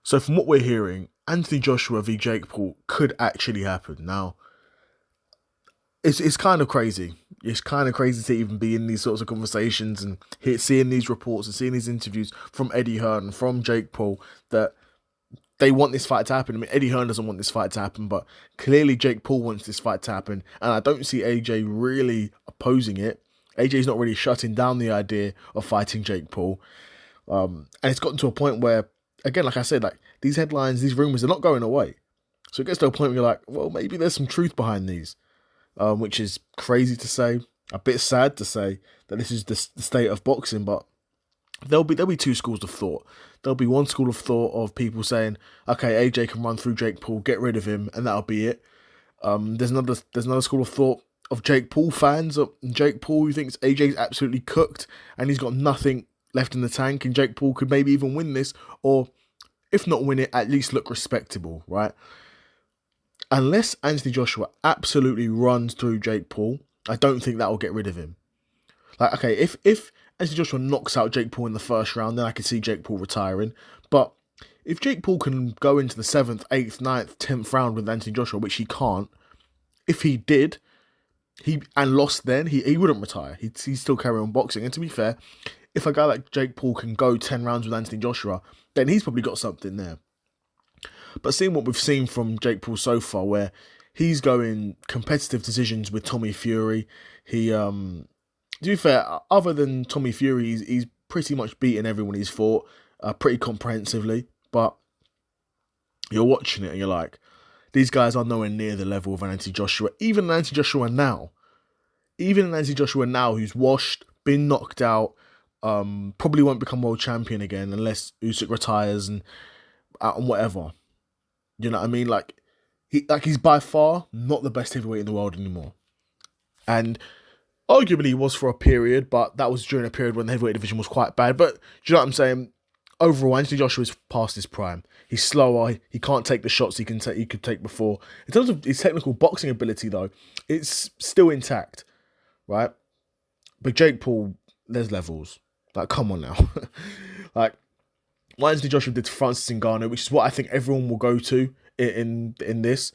So from what we're hearing, Anthony Joshua v Jake Paul could actually happen. Now, it's kind of crazy. It's kind of crazy to even be in these sorts of conversations and seeing these reports and seeing these interviews from Eddie Hearn and from Jake Paul that they want this fight to happen. I mean, Eddie Hearn doesn't want this fight to happen, but clearly Jake Paul wants this fight to happen, and I don't see AJ really opposing it. AJ's not really shutting down the idea of fighting Jake Paul, and it's gotten to a point where, again, like I said, like these headlines, these rumors are not going away. So it gets to a point where you're like, well, maybe there's some truth behind these, which is crazy to say, a bit sad to say that this is the state of boxing, but there'll be two schools of thought. There'll be one school of thought of people saying, okay, AJ can run through Jake Paul, get rid of him, and that'll be it. There's another school of thought of Jake Paul fans, Jake Paul who thinks AJ's absolutely cooked and he's got nothing left in the tank, and Jake Paul could maybe even win this, or if not win it, at least look respectable, right? Unless Anthony Joshua absolutely runs through Jake Paul, I don't think that will get rid of him. Like, okay, if Anthony Joshua knocks out Jake Paul in the first round, then I could see Jake Paul retiring. But if Jake Paul can go into the 7th, 8th, 9th, 10th round with Anthony Joshua, which he can't, if he did, and lost then, he wouldn't retire. He'd still carry on boxing. And to be fair, if a guy like Jake Paul can go 10 rounds with Anthony Joshua, then he's probably got something there. But seeing what we've seen from Jake Paul so far, where he's going competitive decisions with Tommy Fury, to be fair, other than Tommy Fury, he's pretty much beaten everyone he's fought pretty comprehensively. But you're watching it and you're like, these guys are nowhere near the level of an Anthony Joshua. Even an Anthony Joshua now, who's washed, been knocked out, probably won't become world champion again unless Usyk retires and whatever. You know what I mean? He's by far not the best heavyweight in the world anymore. And arguably he was for a period, but that was during a period when the heavyweight division was quite bad. But do you know what I'm saying? Overall, Anthony Joshua is past his prime. He's slower. He can't take the shots he could take before. In terms of his technical boxing ability, though, it's still intact, right? But Jake Paul, there's levels. Like, come on now. Like, what Anthony Joshua did to Francis Ngannou, which is what I think everyone will go to in this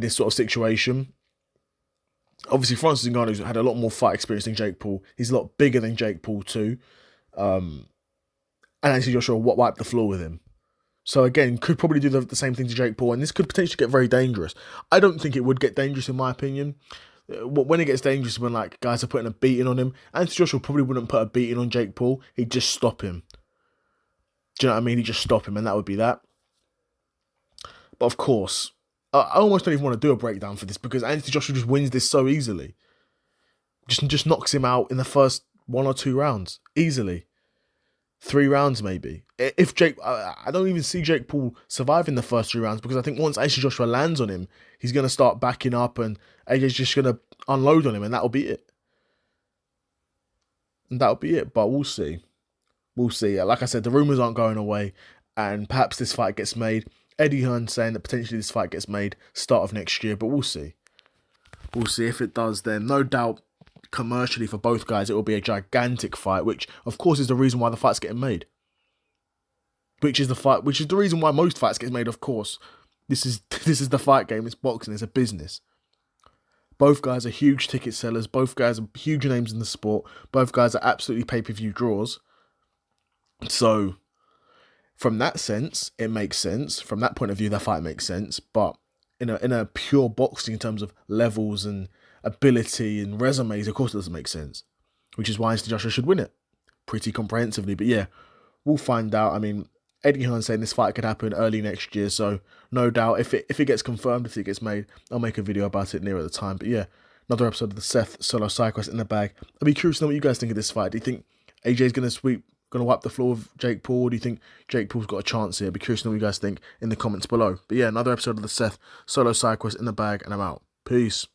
sort of situation. Obviously, Francis Ngannou's had a lot more fight experience than Jake Paul. He's a lot bigger than Jake Paul too. And Anthony Joshua wiped the floor with him. So again, could probably do the same thing to Jake Paul, and this could potentially get very dangerous. I don't think it would get dangerous in my opinion. When it gets dangerous, when like guys are putting a beating on him, Anthony Joshua probably wouldn't put a beating on Jake Paul. He'd just stop him. Do you know what I mean? He'd just stop him, and that would be that. But of course, I almost don't even want to do a breakdown for this because Anthony Joshua just wins this so easily. Just knocks him out in the first 1 or 2 rounds. Easily. 3 rounds maybe. I don't even see Jake Paul surviving the first 3 rounds because I think once Anthony Joshua lands on him, he's going to start backing up and AJ's just going to unload on him and that'll be it. But we'll see. We'll see. Like I said, the rumours aren't going away and perhaps this fight gets made. Eddie Hearn saying that potentially this fight gets made start of next year, but we'll see. We'll see. If it does, then no doubt commercially for both guys, it will be a gigantic fight, which of course is the reason why the fight's getting made. Which is the reason why most fights get made, of course. This is the fight game, it's boxing, it's a business. Both guys are huge ticket sellers, both guys are huge names in the sport, both guys are absolutely pay-per-view draws. So from that sense, it makes sense. From that point of view, the fight makes sense. But in a pure boxing in terms of levels and ability and resumes, of course it doesn't make sense. Which is why Anthony Joshua should win it. Pretty comprehensively. But yeah, we'll find out. I mean, Eddie Hearn saying this fight could happen early next year. So no doubt, if it gets confirmed, if it gets made, I'll make a video about it nearer the time. But yeah, another episode of the Seth Solo Cyclist in the bag. I'd be curious to know what you guys think of this fight. Do you think AJ's going to wipe the floor with Jake Paul? Or do you think Jake Paul's got a chance here? I'd be curious to know what you guys think in the comments below. But yeah, another episode of the Seth Solo Cyclist in the bag, and I'm out. Peace.